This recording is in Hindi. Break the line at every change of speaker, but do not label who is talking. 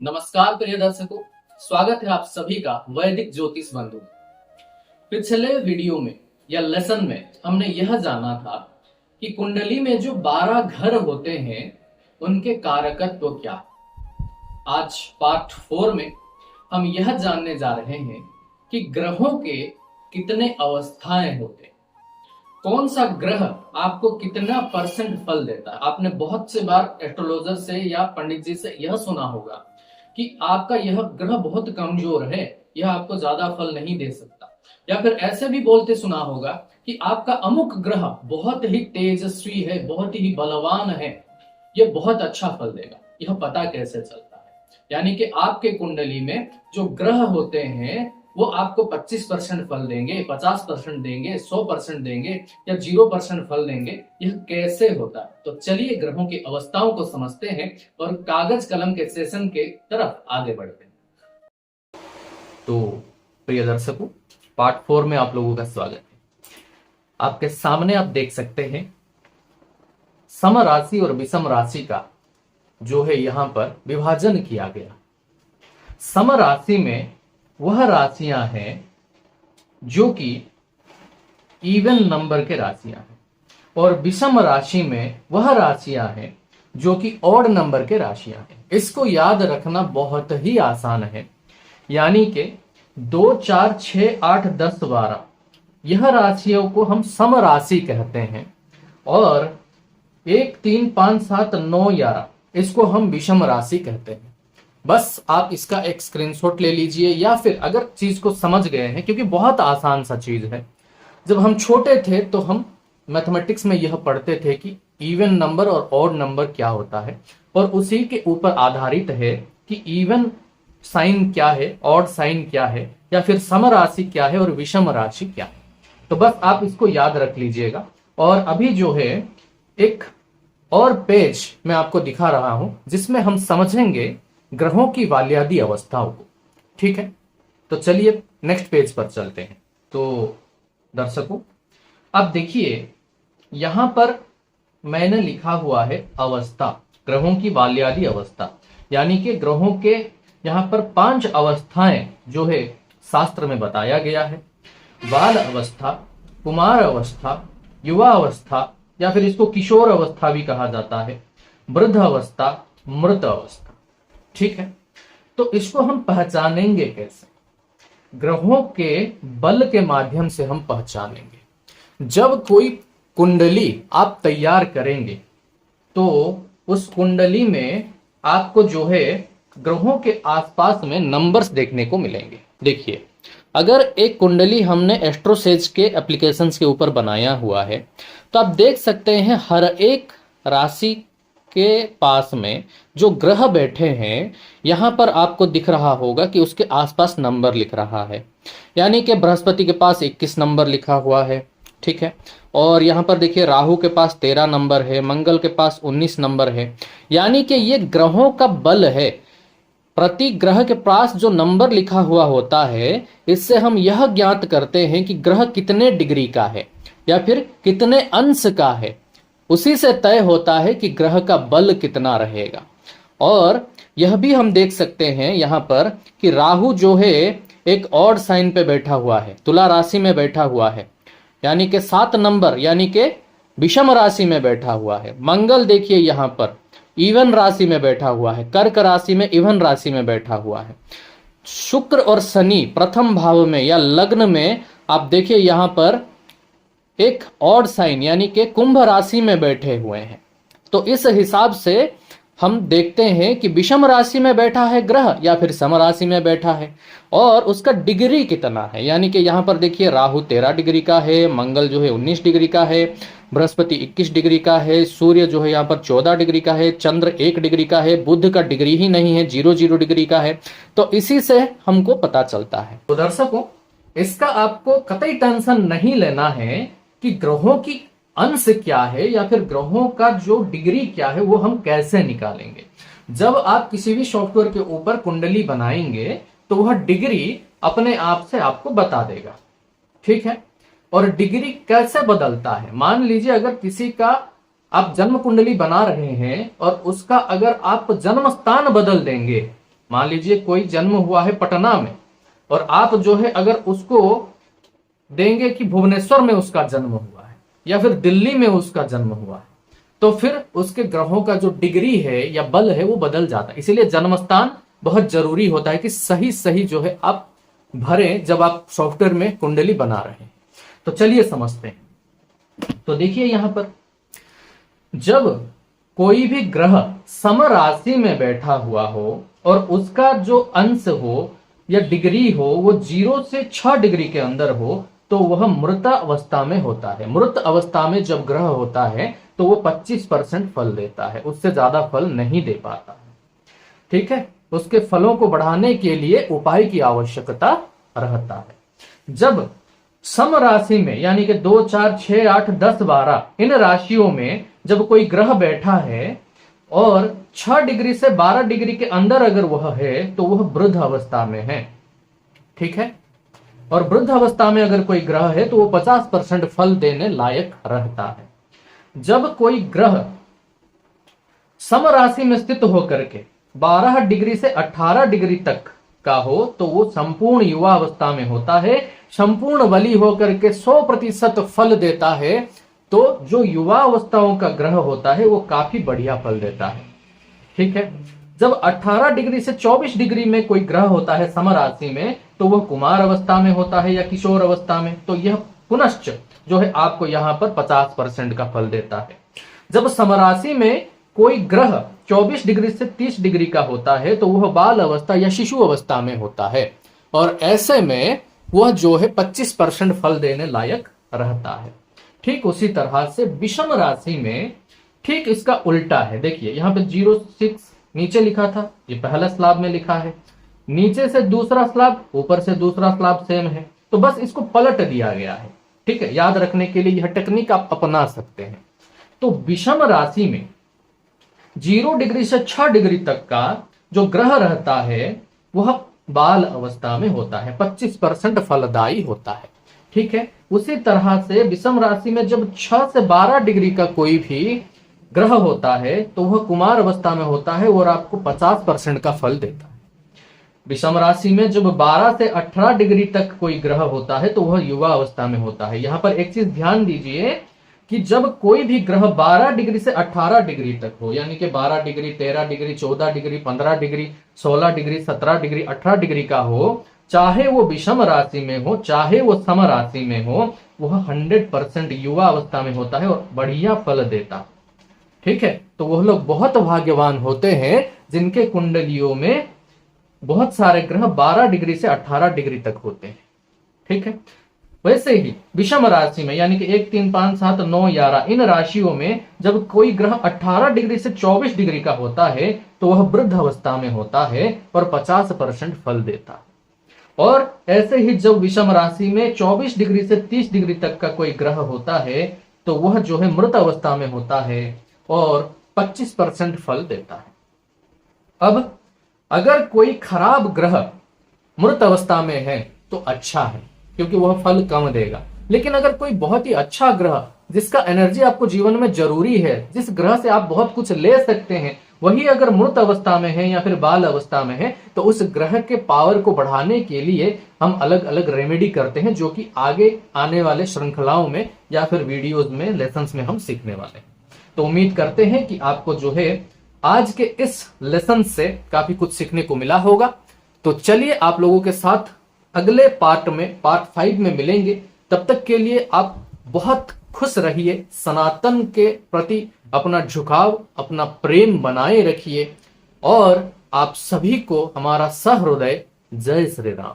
नमस्कार प्रिय दर्शकों, स्वागत है आप सभी का वैदिक ज्योतिष बंधु में। पिछले वीडियो में या लेसन में हमने यह जाना था कि कुंडली में जो 12 घर होते हैं उनके कारकत्व क्या। आज पार्ट 4 में हम यह जानने जा रहे हैं कि ग्रहों के कितने अवस्थाएं होते हैं, कौन सा ग्रह आपको कितना परसेंट फल देता है। आपने बहुत से बार एस्ट्रोलॉजर से या पंडित जी से यह सुना होगा कि आपका यह ग्रह बहुत कमजोर है, यह आपको ज्यादा फल नहीं दे सकता, या फिर ऐसे भी बोलते सुना होगा कि आपका अमुक ग्रह बहुत ही तेजस्वी है, बहुत ही बलवान है, यह बहुत अच्छा फल देगा। यह पता कैसे चलता है? यानी कि आपके कुंडली में जो ग्रह होते हैं वो आपको 25% फल देंगे, 50% देंगे, 100% देंगे या 0% फल देंगे। यह कैसे होता है? तो चलिए ग्रहों की अवस्थाओं को समझते हैं और कागज कलम के सेशन के तरफ आगे बढ़ते हैं। तो प्रिय दर्शकों, पार्ट 4 में आप लोगों का स्वागत है। आपके सामने आप देख सकते हैं सम राशि और विषम राशि का जो है यहां पर विभाजन किया गया। सम राशि में वह राशियां हैं जो कि इवन नंबर के राशियां हैं, और विषम राशि में वह राशियां हैं जो कि ऑड नंबर के राशियां हैं। इसको याद रखना बहुत ही आसान है। यानी कि 2, 4, 6, 8, 10, 12 यह राशियों को हम सम राशि कहते हैं, और 1, 3, 5, 7, 9, 11 इसको हम विषम राशि कहते हैं। बस आप इसका एक स्क्रीनशॉट ले लीजिए, या फिर अगर चीज को समझ गए हैं, क्योंकि बहुत आसान सा चीज है। जब हम छोटे थे तो हम मैथमेटिक्स में यह पढ़ते थे कि इवन नंबर और ऑड नंबर क्या होता है, और उसी के ऊपर आधारित है कि इवन साइन क्या है, ऑड साइन क्या है, या फिर सम राशि क्या है और विषम राशि क्या है। तो बस आप इसको याद रख लीजिएगा। और अभी जो है एक और पेज मैं आपको दिखा रहा हूं जिसमें हम समझेंगे ग्रहों की वाल्यादि अवस्थाओं को। ठीक है, तो चलिए नेक्स्ट पेज पर चलते हैं। तो दर्शकों, अब देखिए यहां पर मैंने लिखा हुआ है अवस्था, ग्रहों की वाल्यादि अवस्था। यानी कि ग्रहों के यहां पर 5 अवस्थाएं जो है शास्त्र में बताया गया है। बाल अवस्था, कुमार अवस्था, युवा अवस्था, या फिर इसको किशोर अवस्था भी कहा जाता है, वृद्ध अवस्था, मृत अवस्था। ठीक है, तो इसको हम पहचानेंगे कैसे? ग्रहों के बल के माध्यम से हम पहचानेंगे। जब कोई कुंडली आप तैयार करेंगे तो उस कुंडली में आपको जो है ग्रहों के आसपास में नंबर्स देखने को मिलेंगे। देखिए, अगर एक कुंडली हमने एस्ट्रोसेज के एप्लीकेशंस के ऊपर बनाया हुआ है तो आप देख सकते हैं हर एक राशि के पास में जो ग्रह बैठे हैं, यहां पर आपको दिख रहा होगा कि उसके आसपास नंबर लिख रहा है। यानी कि बृहस्पति के पास 21 नंबर लिखा हुआ है। ठीक है, और यहां पर देखिए राहु के पास 13 नंबर है, मंगल के पास 19 नंबर है। यानी कि ये ग्रहों का बल है। प्रति ग्रह के पास जो नंबर लिखा हुआ होता है, इससे हम यह ज्ञात करते हैं कि ग्रह कितने डिग्री का है या फिर कितने अंश का है। उसी से तय होता है कि ग्रह का बल कितना रहेगा। और यह भी हम देख सकते हैं यहां पर कि राहु जो है एक ऑड साइन पे बैठा हुआ है, तुला राशि में बैठा हुआ है, यानी कि 7 नंबर, यानी कि विषम राशि में बैठा हुआ है। मंगल देखिए यहां पर इवन राशि में बैठा हुआ है, कर्क राशि में इवन राशि में बैठा हुआ है। शुक्र और शनि प्रथम भाव में या लग्न में आप देखिए यहां पर एक ऑड साइन यानी कि कुंभ राशि में बैठे हुए हैं। तो इस हिसाब से हम देखते हैं कि विषम राशि में बैठा है ग्रह या फिर सम राशि में बैठा है, और उसका डिग्री कितना है। यानी कि यहां पर देखिए राहु 13 डिग्री का है, मंगल जो है 19 डिग्री का है, बृहस्पति 21 डिग्री का है, सूर्य जो है यहाँ पर 14 डिग्री का है, चंद्र 1 डिग्री का है, बुध का डिग्री ही नहीं है, 0 डिग्री का है। तो इसी से हमको पता चलता है। तो दर्शकों, इसका आपको कतई टेंशन नहीं लेना है कि ग्रहों की अंश क्या है या फिर ग्रहों का जो डिग्री क्या है वो हम कैसे निकालेंगे। जब आप किसी भी सॉफ्टवेयर के ऊपर कुंडली बनाएंगे तो वह डिग्री अपने आप से आपको बता देगा। ठीक है, और डिग्री कैसे बदलता है? मान लीजिए अगर किसी का आप जन्म कुंडली बना रहे हैं और उसका अगर आप जन्म स्थान बदल देंगे मान लीजिए कोई जन्म हुआ है पटना में, और आप जो है अगर उसको देंगे कि भुवनेश्वर में उसका जन्म हुआ है या फिर दिल्ली में उसका जन्म हुआ है, तो फिर उसके ग्रहों का जो डिग्री है या बल है वो बदल जाता है। इसीलिए जन्म स्थान बहुत जरूरी होता है कि सही सही जो है आप भरें जब आप सॉफ्टवेयर में कुंडली बना रहे हैं। तो चलिए समझते हैं। तो देखिए यहां पर जब कोई भी ग्रह सम राशि में बैठा हुआ हो और उसका जो अंश हो या डिग्री हो वो 0 से 6 डिग्री के अंदर हो, तो वह मृत अवस्था में होता है। मृत अवस्था में जब ग्रह होता है तो वो 25% फल देता है, उससे ज्यादा फल नहीं दे पाता है। ठीक है, उसके फलों को बढ़ाने के लिए उपाय की आवश्यकता रहता है। जब सम राशि में यानी कि 2, 4, 6, 8, 10, 12 इन राशियों में जब कोई ग्रह बैठा है और 6 डिग्री से 12 डिग्री के अंदर अगर वह है तो वह वृद्ध अवस्था में है। ठीक है, और वृद्ध अवस्था में अगर कोई ग्रह है तो वो 50% फल देने लायक रहता है। जब कोई ग्रह सम राशि में स्थित होकर के 12 डिग्री से 18 डिग्री तक का हो तो वो संपूर्ण युवा अवस्था में होता है, संपूर्ण बली होकर के 100% फल देता है। तो जो युवा अवस्थाओं का ग्रह होता है वो काफी बढ़िया फल देता है। ठीक है, जब 18 डिग्री से 24 डिग्री में कोई ग्रह होता है सम राशि में तो वह कुमार अवस्था में होता है या किशोर अवस्था में, तो यह पुनश्च जो है आपको यहां पर 50% का फल देता है। जब समराशि में कोई ग्रह 24 डिग्री से 30 डिग्री का होता है तो वह बाल अवस्था या शिशु अवस्था में होता है, और ऐसे में वह जो है 25% फल देने लायक रहता है। ठीक उसी तरह से विषम राशि में ठीक इसका उल्टा है। देखिए यहां पे 06 नीचे लिखा था, ये पहला स्लैब में लिखा है, नीचे से दूसरा स्लैब, ऊपर से दूसरा स्लैब सेम है, तो बस इसको पलट दिया गया है। ठीक है, याद रखने के लिए यह टेक्निक आप अपना सकते हैं। तो विषम राशि में 0 डिग्री से 6 डिग्री तक का जो ग्रह रहता है वह बाल अवस्था में होता है, 25% फलदायी होता है। ठीक है, उसी तरह से विषम राशि में जब 6 से 12 डिग्री का कोई भी ग्रह होता है तो वह कुमार अवस्था में होता है और आपको 50% का फल देता है। विषम राशि में जब 12 से 18 डिग्री तक कोई ग्रह होता है तो वह युवा अवस्था में होता है। यहां पर एक चीज ध्यान दीजिए कि जब कोई भी ग्रह 12 डिग्री से 18 डिग्री तक हो, यानी कि 12 degree, 13 degree, 14 degree, 15 degree, 16 degree, 17 degree, 18 degree का हो, चाहे वो विषम राशि में हो चाहे वो सम राशि में हो, वह 100% युवा अवस्था में होता है और बढ़िया फल देता। ठीक है, तो वह लोग बहुत भाग्यवान होते हैं जिनके कुंडलियों में बहुत सारे ग्रह 12 डिग्री से 18 डिग्री तक होते हैं। ठीक है, वैसे ही विषम राशि में यानी कि 1, 3, 5, 7, 9, 11 इन राशियों में जब कोई ग्रह 18 डिग्री से 24 डिग्री का होता है तो वह वृद्ध अवस्था में होता है और 50% फल देता है। और ऐसे ही जब विषम राशि में 24 डिग्री से 30 डिग्री तक का कोई ग्रह होता है तो वह जो है मृत अवस्था में होता है और 25% फल देता है। अब अगर कोई खराब ग्रह मृत अवस्था में है तो अच्छा है क्योंकि वह फल कम देगा, लेकिन अगर कोई बहुत ही अच्छा ग्रह जिसका एनर्जी आपको जीवन में जरूरी है, जिस ग्रह से आप बहुत कुछ ले सकते हैं, वही अगर मृत अवस्था में है या फिर बाल अवस्था में है तो उस ग्रह के पावर को बढ़ाने के लिए हम अलग अलग रेमेडी करते हैं जो कि आगे आने वाले श्रृंखलाओं में या फिर वीडियोज में, लेसन्स में हम सीखने वाले हैं। तो उम्मीद करते हैं कि आपको जो है आज के इस लेसन से काफी कुछ सीखने को मिला होगा। तो चलिए आप लोगों के साथ अगले पार्ट में, पार्ट 5 में मिलेंगे। तब तक के लिए आप बहुत खुश रहिए, सनातन के प्रति अपना झुकाव, अपना प्रेम बनाए रखिए और आप सभी को हमारा सहृदय जय श्री राम।